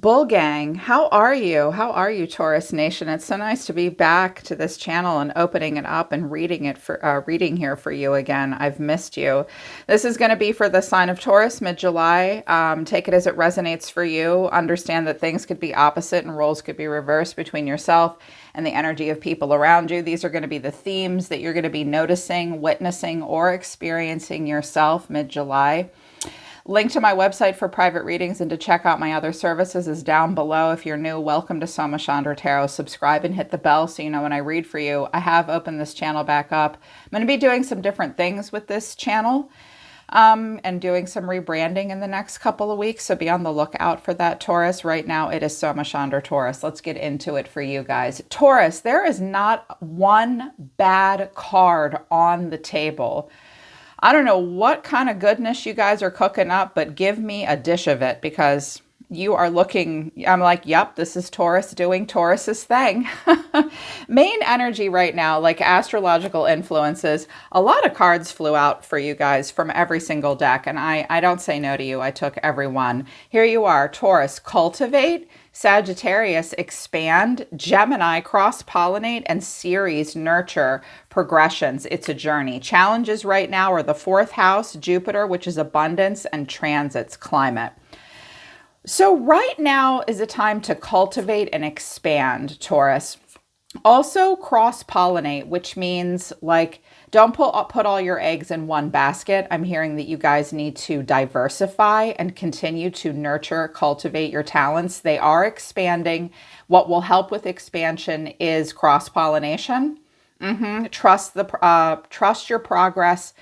Bull Gang, how are you? How are you, Taurus Nation? It's so nice to be back to this channel and opening it up and reading here for you again. I've missed you. This is going to be for the sign of Taurus, mid-July. Take it as it resonates for you. Understand that things could be opposite and roles could be reversed between yourself and the energy of people around you. These are going to be the themes that you're going to be noticing, witnessing, or experiencing yourself mid-July. Link to my website for private readings and to check out my other services is down below. If you're new, welcome to Soma Chandra Tarot. Subscribe and hit the bell so you know when I read for you. I have opened this channel back up. I'm going to be doing some different things with this channel and doing some rebranding in the next couple of weeks. So be on the lookout for that, Taurus. Right now, it is Soma Chandra Taurus. Let's get into it for you guys. Taurus, there is not one bad card on the table. I don't know what kind of goodness you guys are cooking up, but give me a dish of it because you are looking, I'm like, yep, this is Taurus doing Taurus's thing. Main energy right now, like astrological influences, a lot of cards flew out for you guys from every single deck. And I don't say no to you. I took every one. Here you are, Taurus, cultivate, Sagittarius, expand, Gemini, cross-pollinate, and Ceres, nurture, progressions. It's a journey. Challenges right now are the fourth house, Jupiter, which is abundance, and transits, climate. So right now is a time to cultivate and expand, Taurus. Also cross-pollinate, which means like don't put all your eggs in one basket. I'm hearing that you guys need to diversify and continue to nurture, cultivate your talents. They are expanding. What will help with expansion is cross-pollination. Trust your progress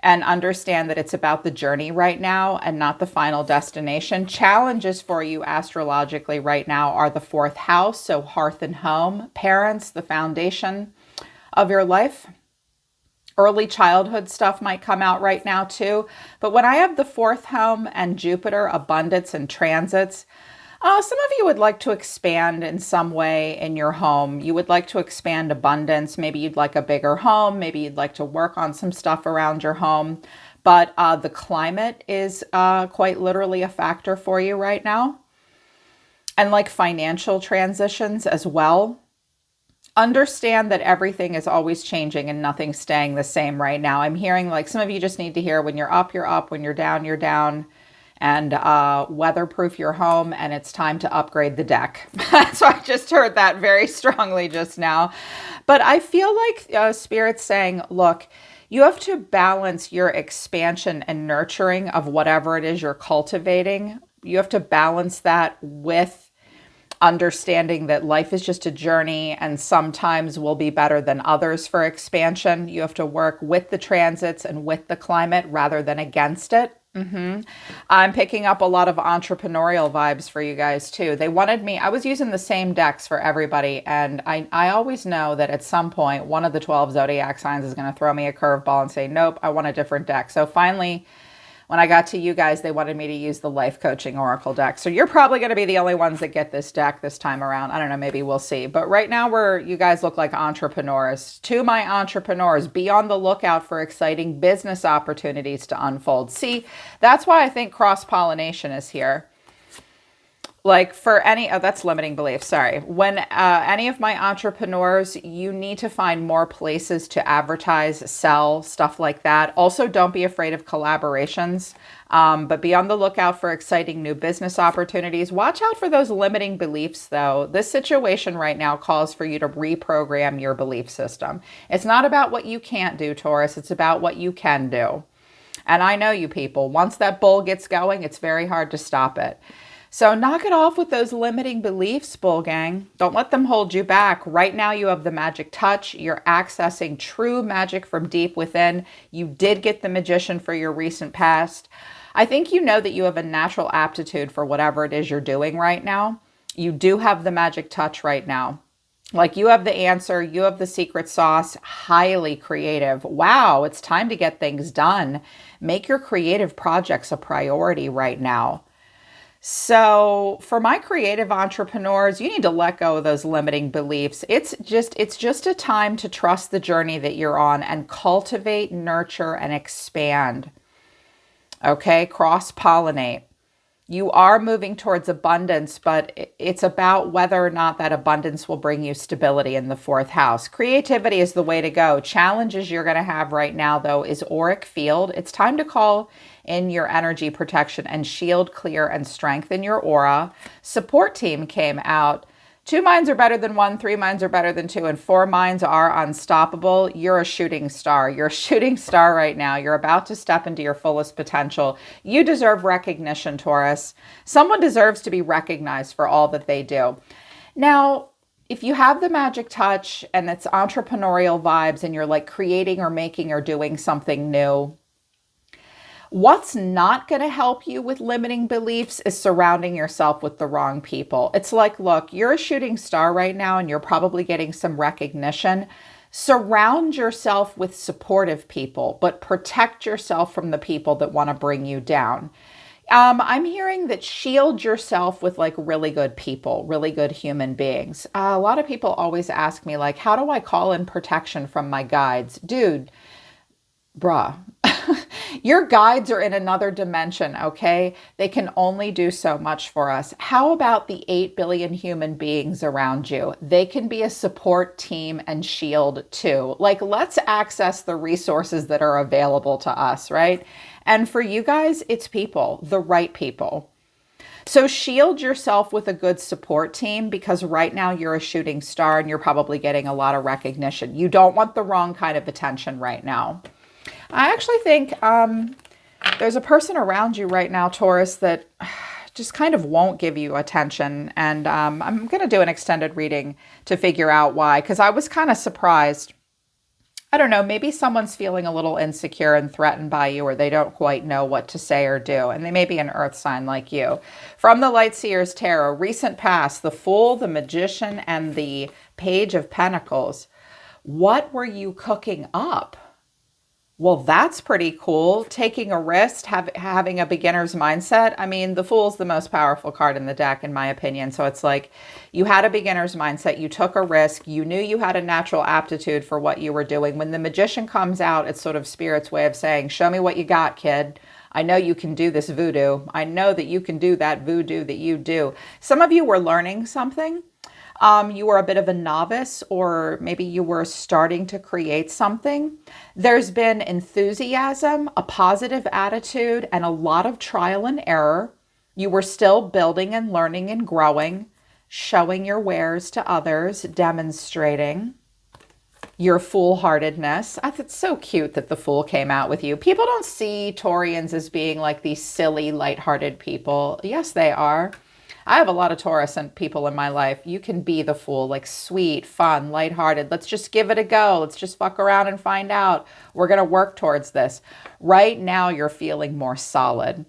and understand that it's about the journey right now and not the final destination. Challenges for you astrologically right now are the fourth house, so hearth and home, parents, the foundation of your life. Early childhood stuff might come out right now too. But when I have the fourth home and Jupiter, abundance and transits, some of you would like to expand in some way in your home. You would like to expand abundance. Maybe you'd like a bigger home. Maybe you'd like to work on some stuff around your home. But the climate is quite literally a factor for you right now. And like financial transitions as well. Understand that everything is always changing and nothing's staying the same right now. I'm hearing like some of you just need to hear when you're up, you're up. When you're down, you're down. And weatherproof your home, and it's time to upgrade the deck. So I just heard that very strongly just now. But I feel like Spirit's saying, look, you have to balance your expansion and nurturing of whatever it is you're cultivating. You have to balance that with understanding that life is just a journey and sometimes will be better than others for expansion. You have to work with the transits and with the climate rather than against it. I'm picking up a lot of entrepreneurial vibes for you guys too. They wanted me, I was using the same decks for everybody. And I always know that at some point, one of the 12 Zodiac signs is going to throw me a curveball and say, nope, I want a different deck. So finally, when I got to you guys, they wanted me to use the life coaching oracle deck. So you're probably going to be the only ones that get this deck this time around. I don't know, maybe we'll see. But right now you guys look like entrepreneurs. To my entrepreneurs, be on the lookout for exciting business opportunities to unfold. See, that's why I think cross-pollination is here. Like for that's limiting belief, sorry. When any of my entrepreneurs, you need to find more places to advertise, sell, stuff like that. Also, don't be afraid of collaborations, but be on the lookout for exciting new business opportunities. Watch out for those limiting beliefs, though. This situation right now calls for you to reprogram your belief system. It's not about what you can't do, Taurus. It's about what you can do. And I know you people, once that bull gets going, it's very hard to stop it. So knock it off with those limiting beliefs, Bull Gang. Don't let them hold you back. Right now you have the magic touch. You're accessing true magic from deep within. You did get the magician for your recent past. I think you know that you have a natural aptitude for whatever it is you're doing right now. You do have the magic touch right now. Like you have the answer. You have the secret sauce. Highly creative. Wow, it's time to get things done. Make your creative projects a priority right now. So for my creative entrepreneurs, you need to let go of those limiting beliefs. It's just a time to trust the journey that you're on and cultivate, nurture, and expand. Okay, cross-pollinate. You are moving towards abundance, but it's about whether or not that abundance will bring you stability in the fourth house. Creativity is the way to go. Challenges you're going to have right now, though, is auric field. It's time to call in your energy protection and shield, clear, and strengthen your aura. Support team came out. 2 minds are better than 1, 3 minds are better than 2, and 4 minds are unstoppable. You're a shooting star. You're a shooting star right now. You're about to step into your fullest potential. You deserve recognition, Taurus. Someone deserves to be recognized for all that they do. Now, if you have the magic touch and it's entrepreneurial vibes and you're like creating or making or doing something new, what's not going to help you with limiting beliefs is surrounding yourself with the wrong people. It's like, look, you're a shooting star right now and you're probably getting some recognition. Surround yourself with supportive people, but protect yourself from the people that want to bring you down. I'm hearing that shield yourself with like really good people, really good human beings. A lot of people always ask me like, how do I call in protection from my guides? Dude, bruh. Your guides are in another dimension, okay? They can only do so much for us. How about the 8 billion human beings around you? They can be a support team and shield too. Like, let's access the resources that are available to us, right? And for you guys, it's people, the right people. So shield yourself with a good support team because right now you're a shooting star and you're probably getting a lot of recognition. You don't want the wrong kind of attention right now. I actually think there's a person around you right now, Taurus, that just kind of won't give you attention. And I'm going to do an extended reading to figure out why, because I was kind of surprised. I don't know, maybe someone's feeling a little insecure and threatened by you, or they don't quite know what to say or do. And they may be an earth sign like you. From the Light Seers Tarot, recent past, the Fool, the Magician, and the Page of Pentacles. What were you cooking up? Well, that's pretty cool. Taking a risk, having a beginner's mindset. I mean, the Fool's the most powerful card in the deck, in my opinion. So it's like you had a beginner's mindset. You took a risk. You knew you had a natural aptitude for what you were doing. When the Magician comes out, it's sort of Spirit's way of saying, show me what you got, kid. I know you can do this voodoo. I know that you can do that voodoo that you do. Some of you were learning something. You were a bit of a novice, or maybe you were starting to create something. There's been enthusiasm, a positive attitude, and a lot of trial and error. You were still building and learning and growing, showing your wares to others, demonstrating your foolhardiness. I think it's so cute that the Fool came out with you. People don't see Taurians as being like these silly, lighthearted people. Yes, they are. I have a lot of Taurus and people in my life. You can be the Fool, like sweet, fun, lighthearted. Let's just give it a go. Let's just fuck around and find out. We're going to work towards this. Right now, you're feeling more solid.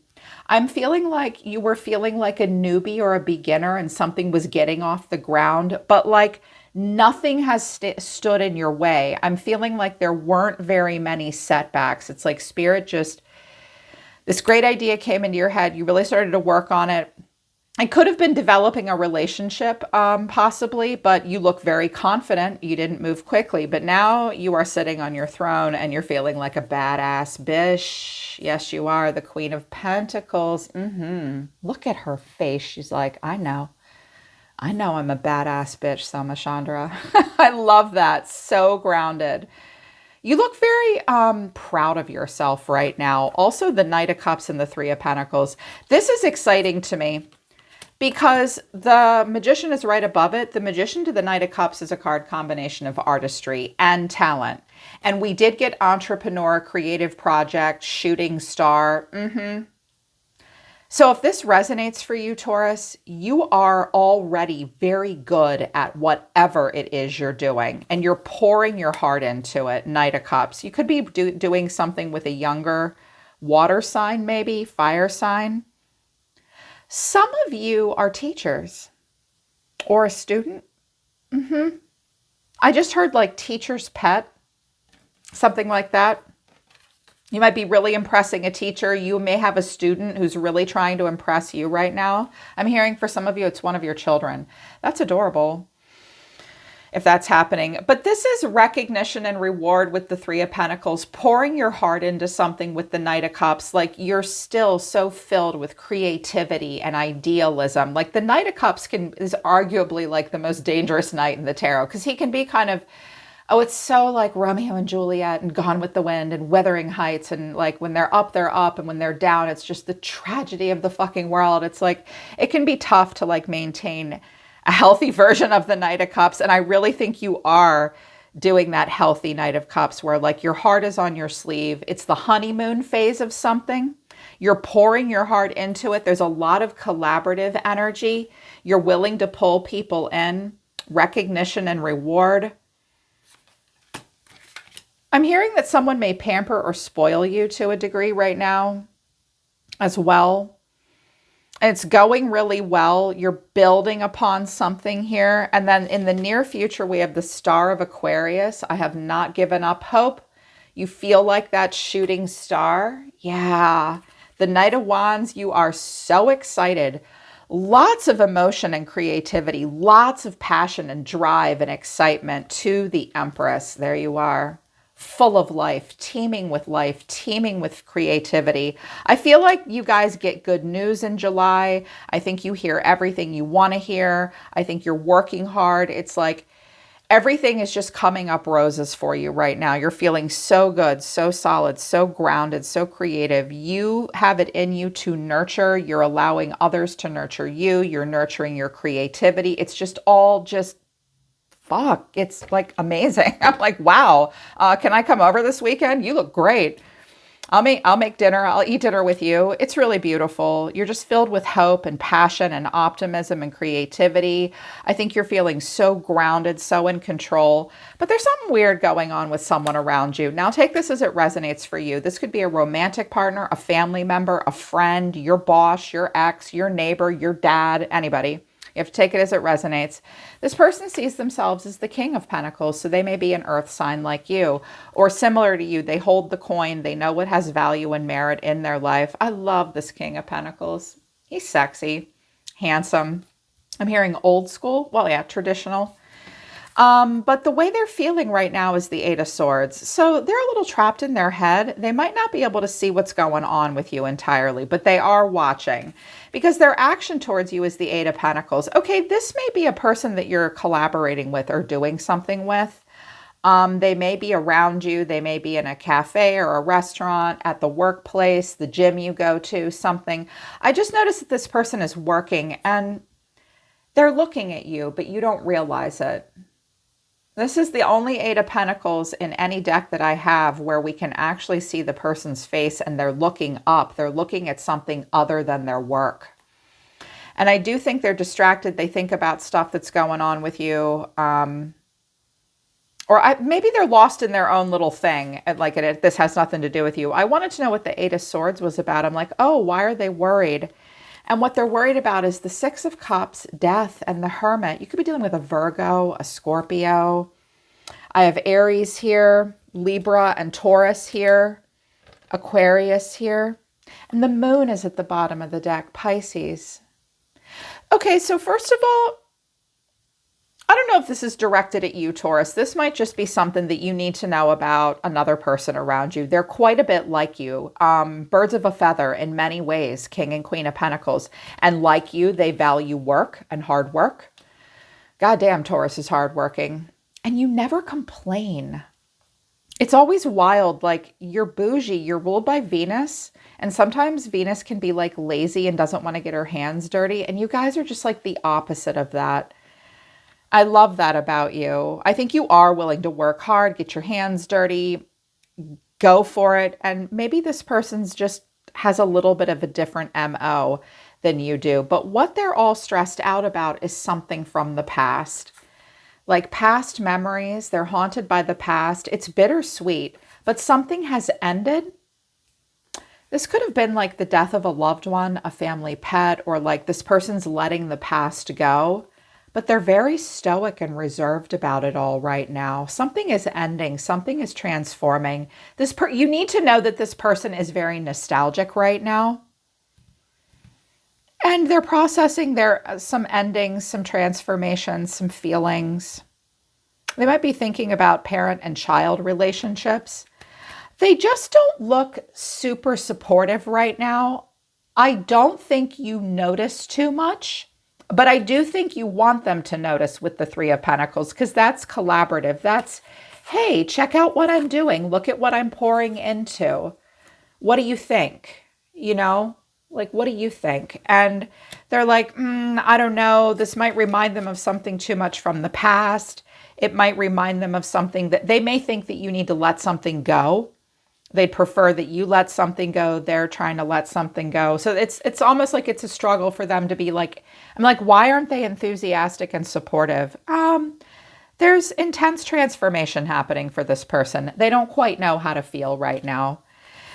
I'm feeling like you were feeling like a newbie or a beginner and something was getting off the ground, but like nothing has stood in your way. I'm feeling like there weren't very many setbacks. It's like Spirit just, this great idea came into your head. You really started to work on it. I could have been developing a relationship, possibly, but you look very confident. You didn't move quickly, but now you are sitting on your throne and you're feeling like a badass bish. Yes, you are the Queen of Pentacles. Look at her face. She's like, I know I'm a badass bitch, Selma Chandra. I love that. So grounded. You look very proud of yourself right now. Also, the Knight of Cups and the Three of Pentacles. This is exciting to me, because the Magician is right above it. The Magician to the Knight of Cups is a card combination of artistry and talent. And we did get entrepreneur, creative project, shooting star. So if this resonates for you, Taurus, you are already very good at whatever it is you're doing. And you're pouring your heart into it, Knight of Cups. You could be doing something with a younger water sign, maybe, fire sign. Some of you are teachers or a student. I just heard like teacher's pet, something like that. You might be really impressing a teacher. You may have a student who's really trying to impress you right now. I'm hearing for some of you, it's one of your children. That's adorable. if that's happening. But this is recognition and reward with the Three of Pentacles, pouring your heart into something with the Knight of Cups. Like you're still so filled with creativity and idealism. Like the Knight of Cups is arguably like the most dangerous knight in the tarot, because he can be kind of, oh, it's so like Romeo and Juliet and Gone with the Wind and Wuthering Heights. And like when they're up, they're up. And when they're down, it's just the tragedy of the fucking world. It's like, it can be tough to like maintain a healthy version of the Knight of Cups. And I really think you are doing that healthy Knight of Cups where like your heart is on your sleeve. It's the honeymoon phase of something. You're pouring your heart into it. There's a lot of collaborative energy. You're willing to pull people in, recognition and reward. I'm hearing that someone may pamper or spoil you to a degree right now as well. It's going really well. You're building upon something here. And then in the near future, we have the Star of Aquarius. I have not given up hope. You feel like that shooting star. Yeah. The Knight of Wands, you are so excited. Lots of emotion and creativity, lots of passion and drive and excitement to the Empress. There you are. Full of life, teeming with creativity. I feel like you guys get good news in July. I think you hear everything you want to hear. I think you're working hard. It's like everything is just coming up roses for you right now. You're feeling so good, so solid, so grounded, so creative. You have it in you to nurture. You're allowing others to nurture you. You're nurturing your creativity. It's just all just fuck, it's like amazing. I'm like, wow, can I come over this weekend? You look great. I'll make dinner. I'll eat dinner with you. It's really beautiful. You're just filled with hope and passion and optimism and creativity. I think you're feeling so grounded, so in control, but there's something weird going on with someone around you. Now take this as it resonates for you. This could be a romantic partner, a family member, a friend, your boss, your ex, your neighbor, your dad, anybody. You have to take it as it resonates. This person sees themselves as the King of Pentacles, so they may be an earth sign like you, or similar to you. They hold the coin. They know what has value and merit in their life. I love this King of Pentacles. He's sexy, handsome. I'm hearing old school. Well, yeah, traditional. But the way they're feeling right now is the Eight of Swords. So they're a little trapped in their head. They might not be able to see what's going on with you entirely, but they are watching because their action towards you is the Eight of Pentacles. Okay, this may be a person that you're collaborating with or doing something with. They may be around you. They may be in a cafe or a restaurant, at the workplace, the gym you go to, something. I just noticed that this person is working and they're looking at you, but you don't realize it. This is the only Eight of Pentacles in any deck that I have where we can actually see the person's face and they're looking up. They're looking at something other than their work. And I do think they're distracted. They think about stuff that's going on with you. Maybe they're lost in their own little thing. Like this has nothing to do with you. I wanted to know what the Eight of Swords was about. I'm like, oh, why are they worried? And what they're worried about is the Six of Cups, death, and the Hermit. You could be dealing with a Virgo, a Scorpio. I have Aries here, Libra and Taurus here, Aquarius here. And the Moon is at the bottom of the deck, Pisces. Okay, so first of all, I don't know if this is directed at you, Taurus. This might just be something that you need to know about another person around you. They're quite a bit like you. Birds of a feather in many ways, King and Queen of Pentacles. And like you, they value work and hard work. Goddamn, Taurus is hardworking. And you never complain. It's always wild. Like you're bougie. You're ruled by Venus. And sometimes Venus can be like lazy and doesn't want to get her hands dirty. And you guys are just like the opposite of that. I love that about you. I think you are willing to work hard, get your hands dirty, go for it. And maybe this person's just has a little bit of a different MO than you do. But what they're all stressed out about is something from the past. Like past memories, they're haunted by the past. It's bittersweet, but something has ended. This could have been like the death of a loved one, a family pet, or like this person's letting the past go. But they're very stoic and reserved about it all right now. Something is ending. Something is transforming. You need to know that this person is very nostalgic right now. And they're processing some endings, some transformations, some feelings. They might be thinking about parent and child relationships. They just don't look super supportive right now. I don't think you notice too much, but I do think you want them to notice with the Three of Pentacles, because that's collaborative. That's, hey, check out what I'm doing. Look at what I'm pouring into. What do you think? You know, like, what do you think? And they're like, I don't know. This might remind them of something too much from the past. It might remind them of something that they may think that you need to let something go. They'd prefer that you let something go. They're trying to let something go. So it's almost like it's a struggle for them to be like, I'm like, why aren't they enthusiastic and supportive? There's intense transformation happening for this person. They don't quite know how to feel right now.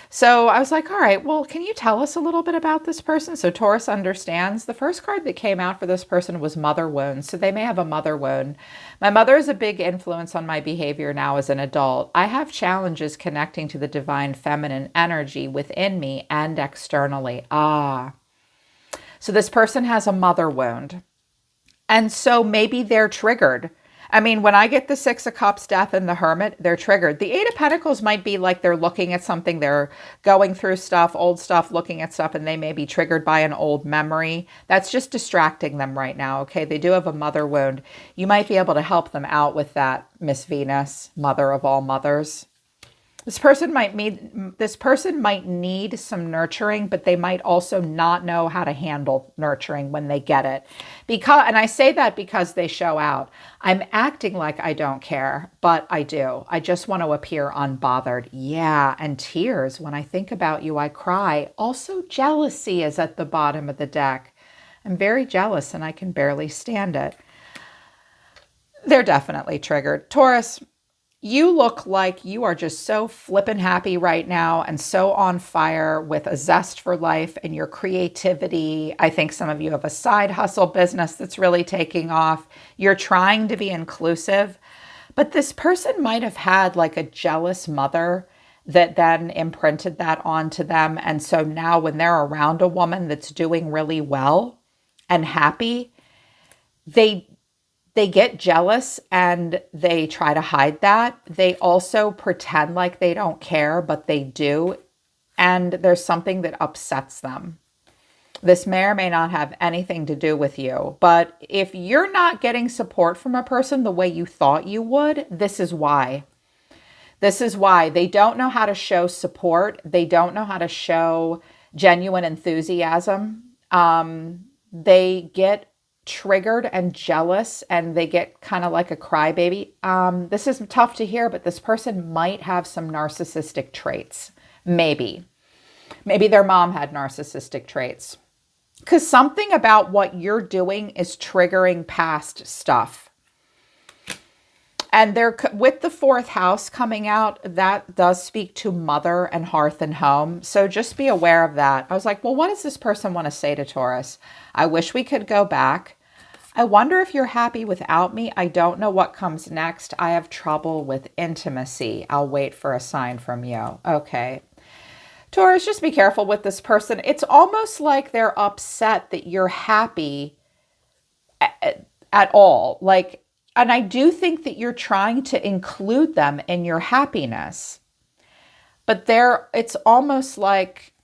So I was like, all right, well, can you tell us a little bit about this person? So Taurus understands. The first card that came out for this person was mother wounds. So they may have a mother wound. My mother is a big influence on my behavior now as an adult. I have challenges connecting to the divine feminine energy within me and externally. So this person has a mother wound. And so maybe they're triggered. I mean, when I get the Six of Cups, Death, and the Hermit, they're triggered. The Eight of Pentacles might be like they're looking at something, they're going through stuff, old stuff, looking at stuff, and they may be triggered by an old memory. That's just distracting them right now, okay? They do have a mother wound. You might be able to help them out with that, Miss Venus, mother of all mothers. This person might need some nurturing, but they might also not know how to handle nurturing when they get it. And I say that because they show out. I'm acting like I don't care, but I do. I just want to appear unbothered. Yeah, and tears. When I think about you, I cry. Also, jealousy is at the bottom of the deck. I'm very jealous and I can barely stand it. They're definitely triggered. Taurus, you look like you are just so flippin' happy right now and so on fire with a zest for life and your creativity. I think some of you have a side hustle business that's really taking off. You're trying to be inclusive, but this person might have had like a jealous mother that then imprinted that onto them. And so now when they're around a woman that's doing really well and happy, they get jealous and they try to hide that. They also pretend like they don't care, but they do. And there's something that upsets them. This may or may not have anything to do with you, but if you're not getting support from a person the way you thought you would, this is why. This is why. They don't know how to show support. They don't know how to show genuine enthusiasm. They get triggered and jealous and they get kind of like a crybaby. This is tough to hear, but this person might have some narcissistic traits. Maybe their mom had narcissistic traits, because something about what you're doing is triggering past stuff. And they're with the fourth house coming out, that does speak to mother and hearth and home. So just be aware of that. I was like, well, what does this person want to say to Taurus? I wish we could go back. I wonder if you're happy without me. I don't know what comes next. I have trouble with intimacy. I'll wait for a sign from you. Okay. Taurus, just be careful with this person. It's almost like they're upset that you're happy at all. Like, and I do think that you're trying to include them in your happiness. But it's almost like,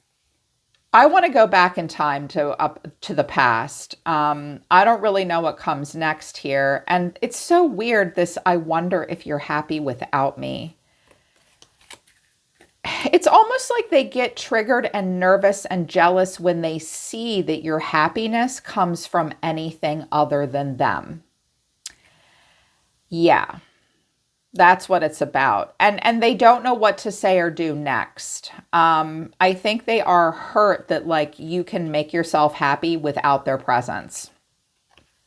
I want to go back in time to the past. I don't really know what comes next here. And it's so weird, this, I wonder if you're happy without me. It's almost like they get triggered and nervous and jealous when they see that your happiness comes from anything other than them. Yeah. That's what it's about. And they don't know what to say or do next. I think they are hurt that like you can make yourself happy without their presence.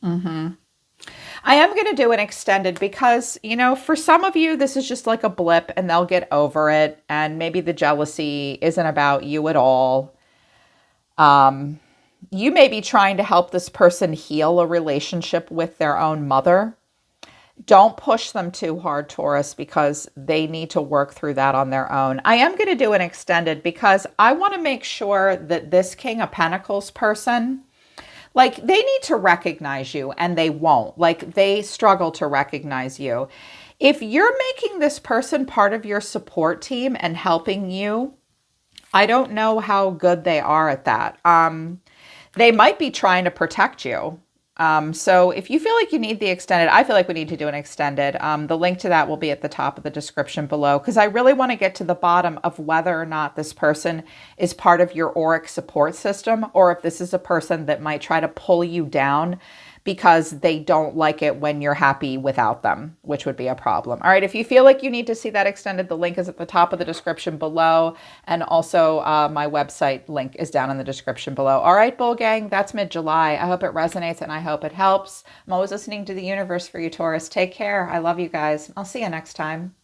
I am going to do an extended because, you know, for some of you, this is just like a blip and they'll get over it. And maybe the jealousy isn't about you at all. You may be trying to help this person heal a relationship with their own mother. Don't push them too hard, Taurus, because they need to work through that on their own. I am going to do an extended because I want to make sure that this King of Pentacles person, Like, they need to recognize you and they won't. Like, they struggle to recognize you. If you're making this person part of your support team and helping you, I don't know how good they are at that. They might be trying to protect you. So if you feel like you need the extended, I feel like we need to do an extended. The link to that will be at the top of the description below, because I really want to get to the bottom of whether or not this person is part of your auric support system, or if this is a person that might try to pull you down because they don't like it when you're happy without them, which would be a problem. All right, if you feel like you need to see that extended, the link is at the top of the description below. And also my website link is down in the description below. All right, Bull Gang, that's mid-July. I hope it resonates and I hope it helps. I'm always listening to the universe for you, Taurus. Take care. I love you guys. I'll see you next time.